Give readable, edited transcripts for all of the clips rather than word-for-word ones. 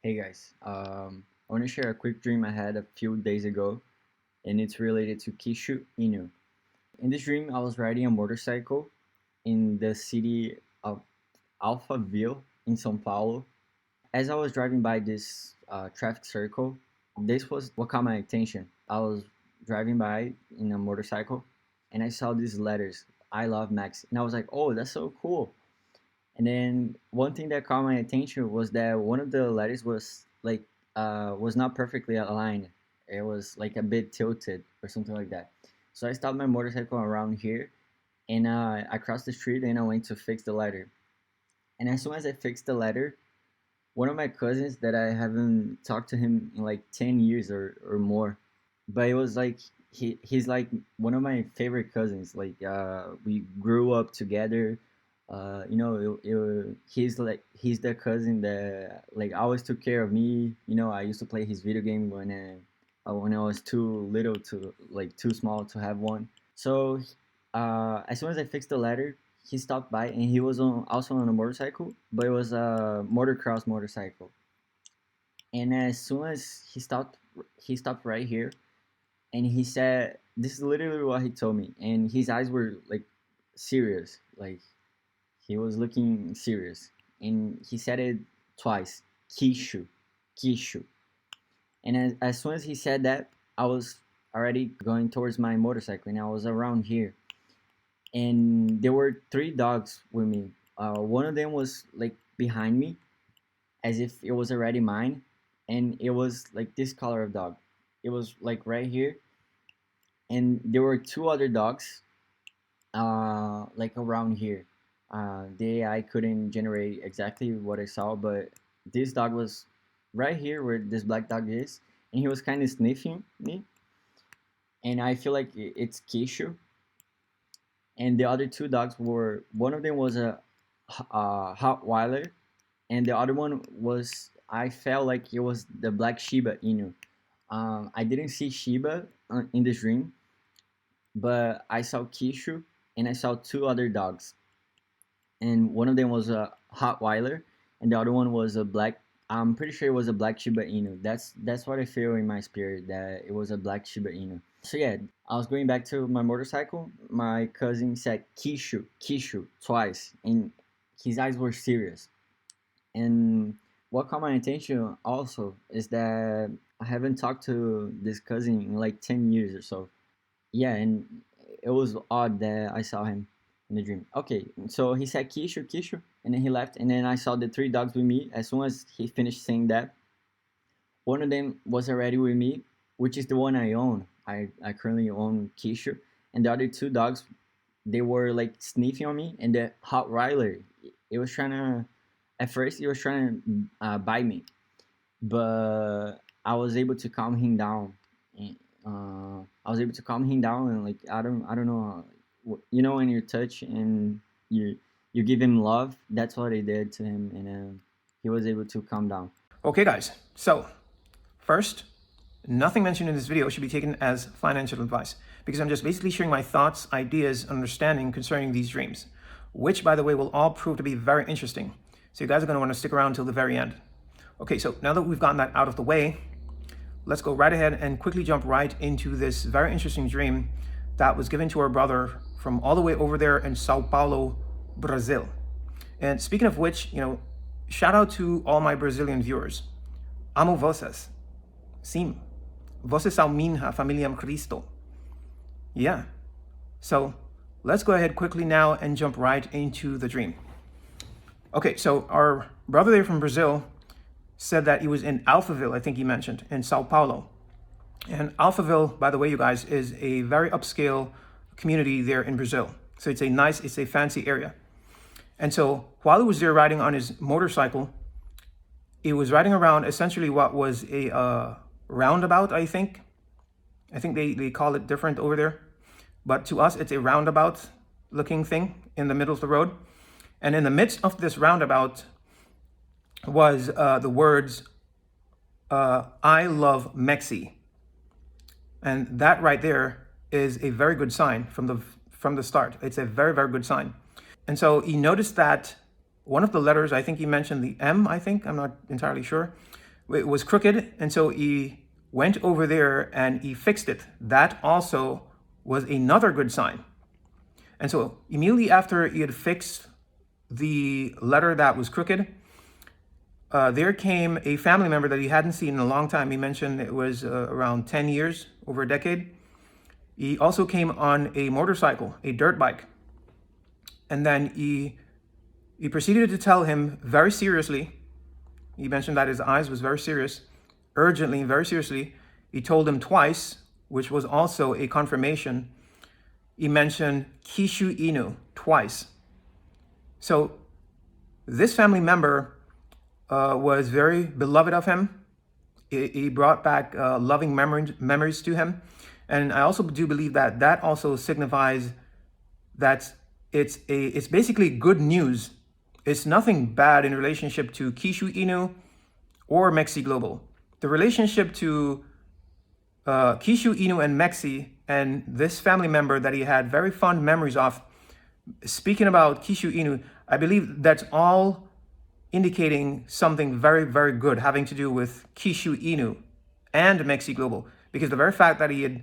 Hey guys, I want to share a quick dream I had a few days ago, and it's related to Kishu Inu. In this dream, I was riding a motorcycle in the city of Alphaville in São Paulo. As I was driving by this traffic circle, this was what caught my attention. I was driving by in a motorcycle, and I saw these letters, "I love Max," and I was like, "Oh, that's so cool." And then one thing that caught my attention was that one of the letters was was not perfectly aligned. It was like a bit tilted or something like that. So I stopped my motorcycle around here, and I crossed the street and I went to fix the letter. And as soon as I fixed the letter, one of my cousins that I haven't talked to him in like 10 years or more, but it was like he's like one of my favorite cousins. We grew up together. He's the cousin that like always took care of me. I used to play his video game when I was too little to like too small to have one. So as soon as I fixed the ladder, he stopped by and he was also on a motorcycle, but it was a motocross motorcycle. And as soon as he stopped right here, and he said, "This is literally what he told me." And his eyes were like serious, like he was looking serious, and he said it twice, "Kishu, Kishu." And as soon as he said that, I was already going towards my motorcycle, and I was around here, and there were three dogs with me. One of them was like behind me, as if it was already mine, and it was like this color of dog. It was like right here, and there were two other dogs, like around here. I couldn't generate exactly what I saw, but this dog was right here where this black dog is, and he was kind of sniffing me, and I feel like it's Kishu. And the other two dogs were, one of them was a Hotweiler, and the other one was, I felt like it was the black Shiba Inu. I didn't see Shiba in this dream, but I saw Kishu and I saw two other dogs, and one of them was a Hotweiler, and the other one was a black. I'm pretty sure it was a black Shiba Inu. That's what I feel in my spirit, that it was a black Shiba Inu. So yeah, I was going back to my motorcycle. My cousin said Kishu, Kishu twice, and his eyes were serious. And what caught my attention also is that I haven't talked to this cousin in like 10 years or so. Yeah, and it was odd that I saw him in the dream. Okay, so he said Kishu, Kishu, and then he left, and then I saw the three dogs with me. As soon as he finished saying that, one of them was already with me, which is the one I own. I currently own Kishu, and the other two dogs, they were like sniffing on me, and the hot Ryler, it was trying to, at first it was trying to bite me, but I was able to calm him down. And, I was able to calm him down, and like I don't know, when you touch and you give him love, that's what I did to him, and he was able to calm down. Okay, guys. So, first, nothing mentioned in this video should be taken as financial advice because I'm just basically sharing my thoughts, ideas, and understanding concerning these dreams, which, by the way, will all prove to be very interesting. So you guys are going to want to stick around till the very end. Okay, so now that we've gotten that out of the way, let's go right ahead and quickly jump right into this very interesting dream that was given to our brother from all the way over there in Sao Paulo, Brazil. And speaking of which, shout out to all my Brazilian viewers. Amo vocês. Sim. Vocês são minha família Cristo. Yeah. So let's go ahead quickly now and jump right into the dream. Okay, so our brother there from Brazil said that he was in Alphaville, I think he mentioned, in Sao Paulo. And Alphaville, by the way, you guys, is a very upscale community there in Brazil. So it's a fancy area. And so while he was there riding on his motorcycle, he was riding around essentially what was a roundabout, I think. I think they call it different over there. But to us, it's a roundabout looking thing in the middle of the road. And in the midst of this roundabout was the words, "I love Mexi." And that right there is a very good sign from the start. It's a very, very good sign. And so he noticed that one of the letters, I think he mentioned the M, I'm not entirely sure, it was crooked, and so he went over there and he fixed it. That also was another good sign. And so immediately after he had fixed the letter that was crooked, there came a family member that he hadn't seen in a long time. He mentioned it was around 10 years, over a decade. He also came on a motorcycle, a dirt bike. And then he proceeded to tell him very seriously, he mentioned that his eyes was very serious, urgently and very seriously. He told him twice, which was also a confirmation. He mentioned Kishu Inu twice. So this family member was very beloved of him. He brought back loving memories to him. And I also do believe that that also signifies that it's basically good news. It's nothing bad in relationship to Kishu Inu or Mexi Global. The relationship to Kishu Inu and Mexi and this family member that he had very fond memories of, speaking about Kishu Inu, I believe that's all indicating something very, very good having to do with Kishu Inu and Mexi Global. Because the very fact that he had,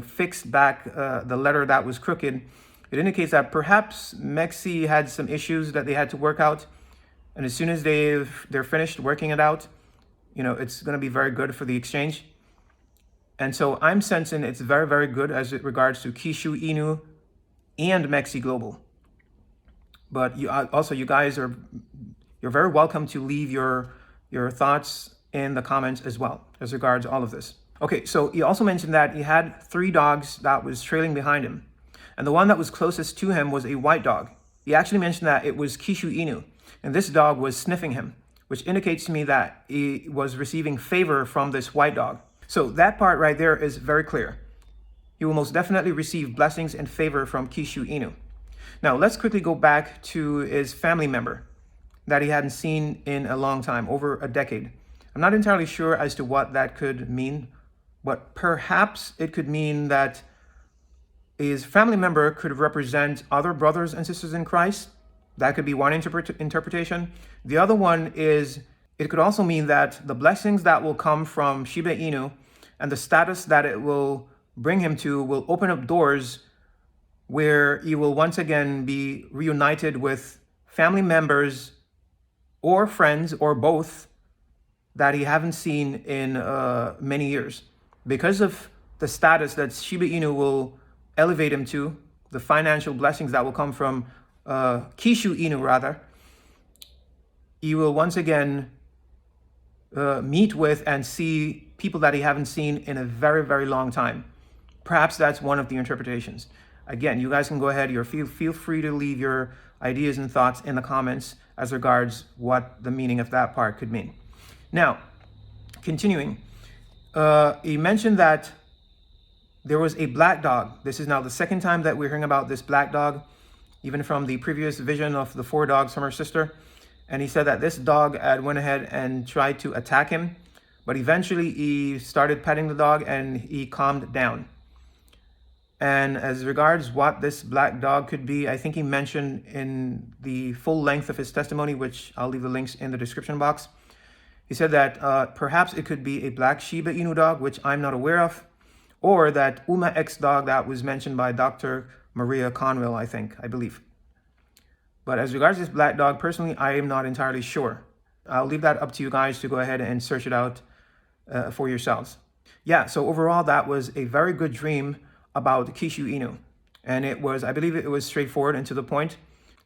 fixed back the letter that was crooked, it indicates that perhaps Mexi had some issues that they had to work out. And as soon as they're finished working it out, it's going to be very good for the exchange. And so I'm sensing it's very, very good as it regards to Kishu Inu and Mexi Global. But you guys you're very welcome to leave your thoughts in the comments as well as regards all of this. Okay, so he also mentioned that he had 3 dogs that was trailing behind him. And the one that was closest to him was a white dog. He actually mentioned that it was Kishu Inu. And this dog was sniffing him, which indicates to me that he was receiving favor from this white dog. So that part right there is very clear. He will most definitely receive blessings and favor from Kishu Inu. Now, let's quickly go back to his family member that he hadn't seen in a long time, over a decade. I'm not entirely sure as to what that could mean, but perhaps it could mean that his family member could represent other brothers and sisters in Christ. That could be one interpretation. The other one is, it could also mean that the blessings that will come from Shiba Inu and the status that it will bring him to will open up doors where he will once again be reunited with family members or friends or both that he haven't seen in many years. Because of the status that Shiba Inu will elevate him to, the financial blessings that will come from Kishu Inu rather, he will once again meet with and see people that he haven't seen in a very, very long time. Perhaps that's one of the interpretations. Again, you guys can go ahead. Feel free to leave your ideas and thoughts in the comments as regards what the meaning of that part could mean. Now, continuing, he mentioned that there was a black dog. This is now the second time that we're hearing about this black dog, even from the previous vision of the 4 dogs from her sister. And he said that this dog had went ahead and tried to attack him, but eventually he started petting the dog and he calmed down. And as regards what this black dog could be, I think he mentioned in the full length of his testimony, which I'll leave the links in the description box. He said that perhaps it could be a black Shiba Inu dog, which I'm not aware of, or that Uma X dog that was mentioned by Dr. Maria Conwell, I believe. But as regards to this black dog, personally, I am not entirely sure. I'll leave that up to you guys to go ahead and search it out for yourselves. Yeah, so overall, that was a very good dream about Kishu Inu. And it was, I believe it was straightforward and to the point.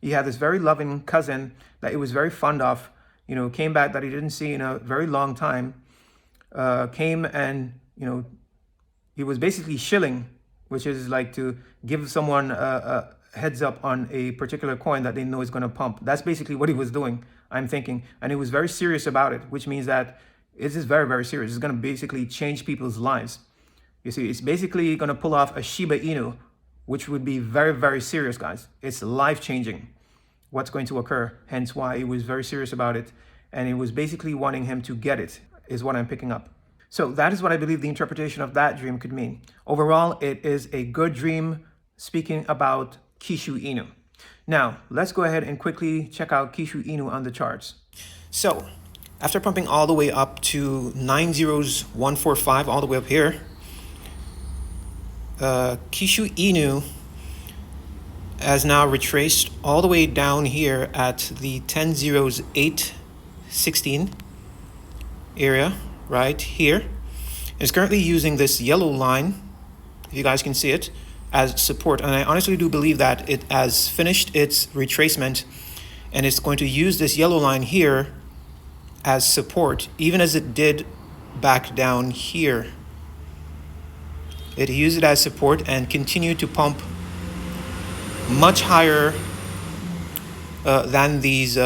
He had this very loving cousin that he was very fond of, came back that he didn't see in a very long time, came and, he was basically shilling, which is like to give someone a heads up on a particular coin that they know is going to pump. That's basically what he was doing, I'm thinking. And he was very serious about it, which means that this is very, very serious. It's going to basically change people's lives. You see, it's basically going to pull off a Shiba Inu, which would be very, very serious, guys. It's life-changing what's going to occur, hence why he was very serious about it. And it was basically wanting him to get it, is what I'm picking up. So that is what I believe the interpretation of that dream could mean. Overall, it is a good dream speaking about Kishu Inu. Now, let's go ahead and quickly check out Kishu Inu on the charts. So, After pumping all the way up to 90145, all the way up here, Kishu Inu has now retraced all the way down here at the 10.0816 area right here. It's currently using this yellow line, if you guys can see it, as support. And I honestly do believe that it has finished its retracement and it's going to use this yellow line here as support, even as it did back down here. It used it as support and continued to pump much higher than these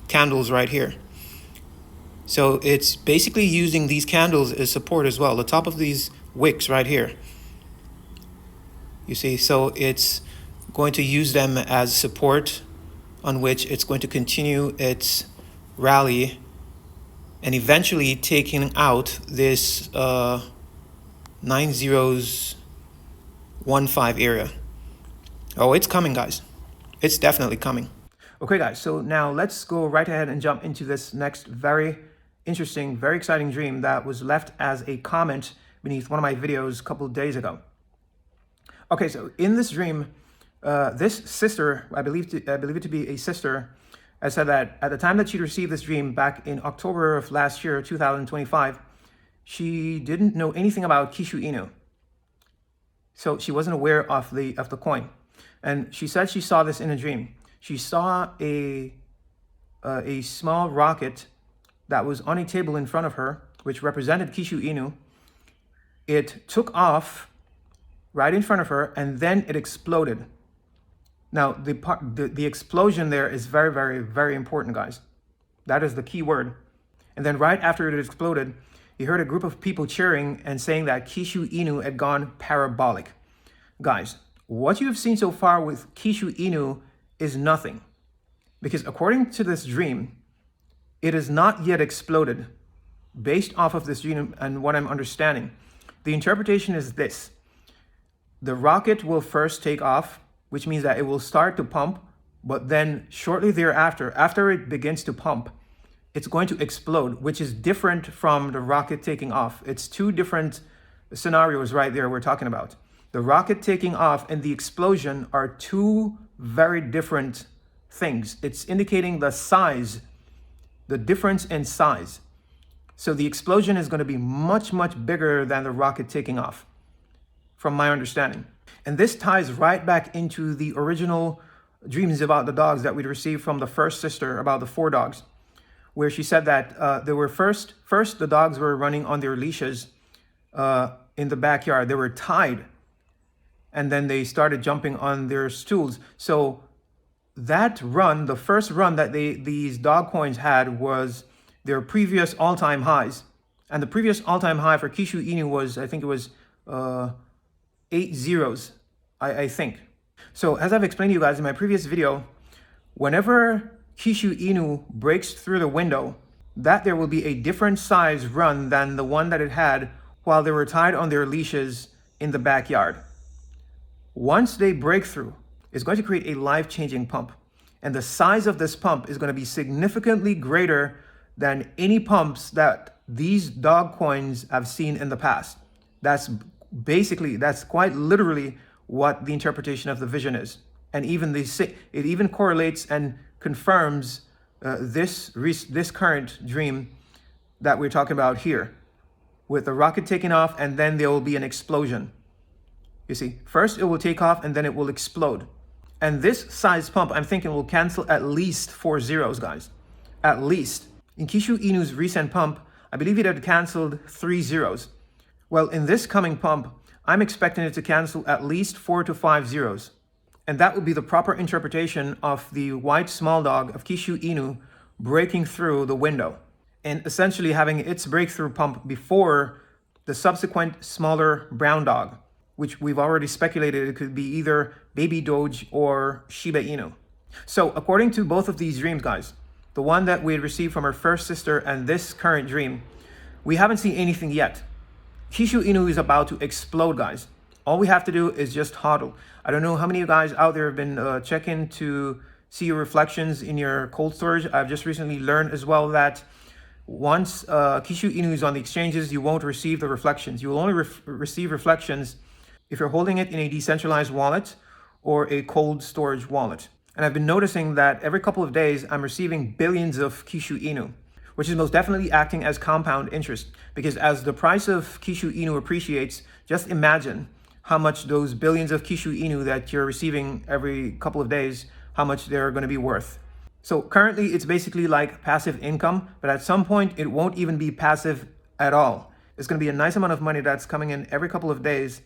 candles right here. So it's basically using these candles as support as well, the top of these wicks right here. You see, so it's going to use them as support on which it's going to continue its rally and eventually taking out this 9015 area. Oh, it's coming, guys. It's definitely coming. Okay, guys, so now let's go right ahead and jump into this next very interesting, very exciting dream that was left as a comment beneath one of my videos a couple of days ago. Okay, so in this dream, this sister, I believe it to be a sister, I said that at the time that she received this dream back in October of last year, 2025, she didn't know anything about Kishu Inu. So she wasn't aware of the coin. And she said she saw this in a dream. She saw a small rocket that was on a table in front of her, which represented Kishu Inu. It took off right in front of her, and then it exploded. Now, the explosion there is very, very, very important, guys. That is the key word. And then right after it exploded, you heard a group of people cheering and saying that Kishu Inu had gone parabolic. Guys, what you have seen so far with Kishu Inu is nothing. Because according to this dream, it is not yet exploded. Based off of this dream and what I'm understanding, the interpretation is this. The rocket will first take off, which means that it will start to pump, but then shortly thereafter, after it begins to pump, it's going to explode, which is different from the rocket taking off. It's two different scenarios right there we're talking about. The rocket taking off and the explosion are two very different things. It's indicating the size, the difference in size. So the explosion is going to be much, much bigger than the rocket taking off, from my understanding. And this ties right back into the original dreams about the dogs that we'd received from the first sister about the 4 dogs, where she said that there were first the dogs were running on their leashes in the backyard. They were tied, and then they started jumping on their stools. So that run, the first run that these dog coins had, was their previous all-time highs. And the previous all-time high for Kishu Inu was, I think it was 8 zeros, I think. So as I've explained to you guys in my previous video, whenever Kishu Inu breaks through the window, that there will be a different size run than the one that it had while they were tied on their leashes in the backyard. Once they break through, it's going to create a life-changing pump. And the size of this pump is going to be significantly greater than any pumps that these dog coins have seen in the past. That's quite literally what the interpretation of the vision is. And even it even correlates and confirms this current dream that we're talking about here, with the rocket taking off and then there will be an explosion. You see, first it will take off and then it will explode. And this size pump, I'm thinking, will cancel at least 4 zeros, guys. At least. In Kishu Inu's recent pump, I believe it had canceled 3 zeros. Well, in this coming pump, I'm expecting it to cancel at least 4 to 5 zeros. And that would be the proper interpretation of the white small dog of Kishu Inu breaking through the window and essentially having its breakthrough pump before the subsequent smaller brown dog, which we've already speculated it could be either Baby Doge or Shiba Inu. So according to both of these dreams, guys, the one that we had received from our first sister and this current dream, we haven't seen anything yet. Kishu Inu is about to explode, guys. All we have to do is just hodl. I don't know how many of you guys out there have been checking to see your reflections in your cold storage. I've just recently learned as well that once Kishu Inu is on the exchanges, you won't receive the reflections. You will only receive reflections if you're holding it in a decentralized wallet or a cold storage wallet. And I've been noticing that every couple of days, I'm receiving billions of Kishu Inu, which is most definitely acting as compound interest. Because as the price of Kishu Inu appreciates, just imagine how much those billions of Kishu Inu that you're receiving every couple of days, how much they're going to be worth. So currently it's basically like passive income, but at some point it won't even be passive at all. It's going to be a nice amount of money that's coming in every couple of days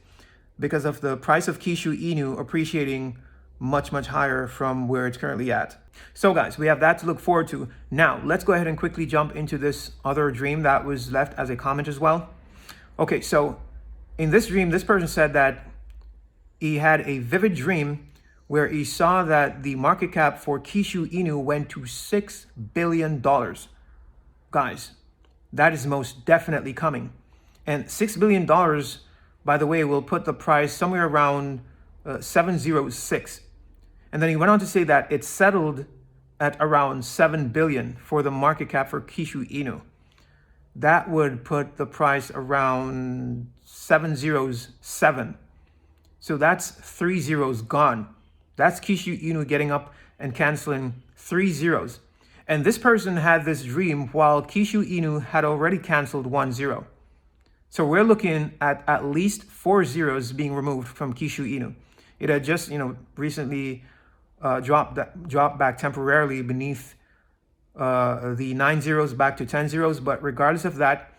because of the price of Kishu Inu appreciating much, much higher from where it's currently at. So guys, we have that to look forward to. Now, let's go ahead and quickly jump into this other dream that was left as a comment as well. Okay, so in this dream, this person said that he had a vivid dream where he saw that the market cap for Kishu Inu went to $6 billion. Guys, that is most definitely coming. And $6 billion, by the way, will put the price somewhere around 706. And then he went on to say that it settled at around 7 billion for the market cap for Kishu Inu. That would put the price around 707. So that's 3 zeros gone. That's Kishu Inu getting up and canceling 3 zeros. And this person had this dream while Kishu Inu had already canceled 1 zero. So we're looking at least 4 zeros being removed from Kishu Inu. It had just, recently dropped back temporarily beneath the 9 zeros back to 10 zeros. But regardless of that,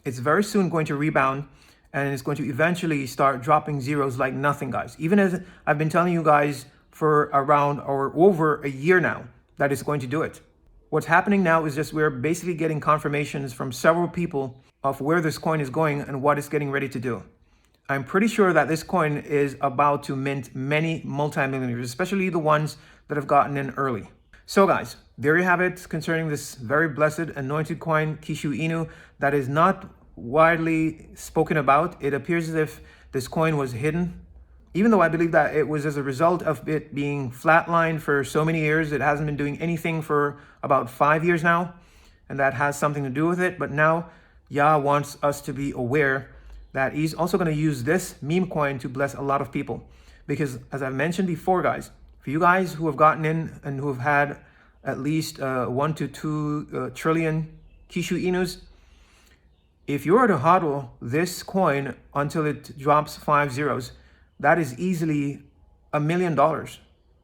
it's very soon going to rebound and it's going to eventually start dropping zeros like nothing, guys. Even as I've been telling you guys for around or over a year now that it's going to do it. What's happening now is just we're basically getting confirmations from several people of where this coin is going and what it's getting ready to do. I'm pretty sure that this coin is about to mint many multimillionaires, especially the ones that have gotten in early. So guys, there you have it concerning this very blessed anointed coin, Kishu Inu, that is not widely spoken about. It appears as if this coin was hidden. Even though I believe that it was as a result of it being flatlined for so many years, it hasn't been doing anything for about 5 years now, and that has something to do with it. But now Yah wants us to be aware that he's also going to use this meme coin to bless a lot of people. Because as I've mentioned before, guys, for you guys who have gotten in and who have had at least 1 to 2 trillion Kishu Inus, if you were to hodl this coin until it drops 5 zeros, that is easily $1 million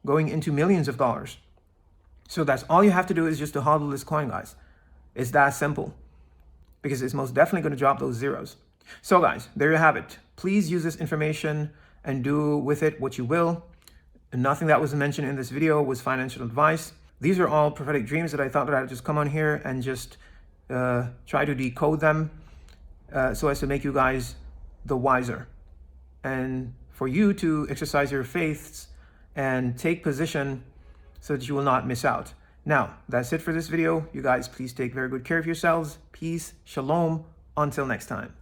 going into millions of dollars. So that's all you have to do is just to hodl this coin, guys. It's that simple because it's most definitely going to drop those zeros. So guys, there you have it. Please use this information and do with it what you will. And nothing that was mentioned in this video was financial advice. These are all prophetic dreams that I thought that I'd just come on here and just try to decode them so as to make you guys the wiser. And for you to exercise your faiths and take position so that you will not miss out. Now, that's it for this video. You guys, please take very good care of yourselves. Peace, shalom. Until next time.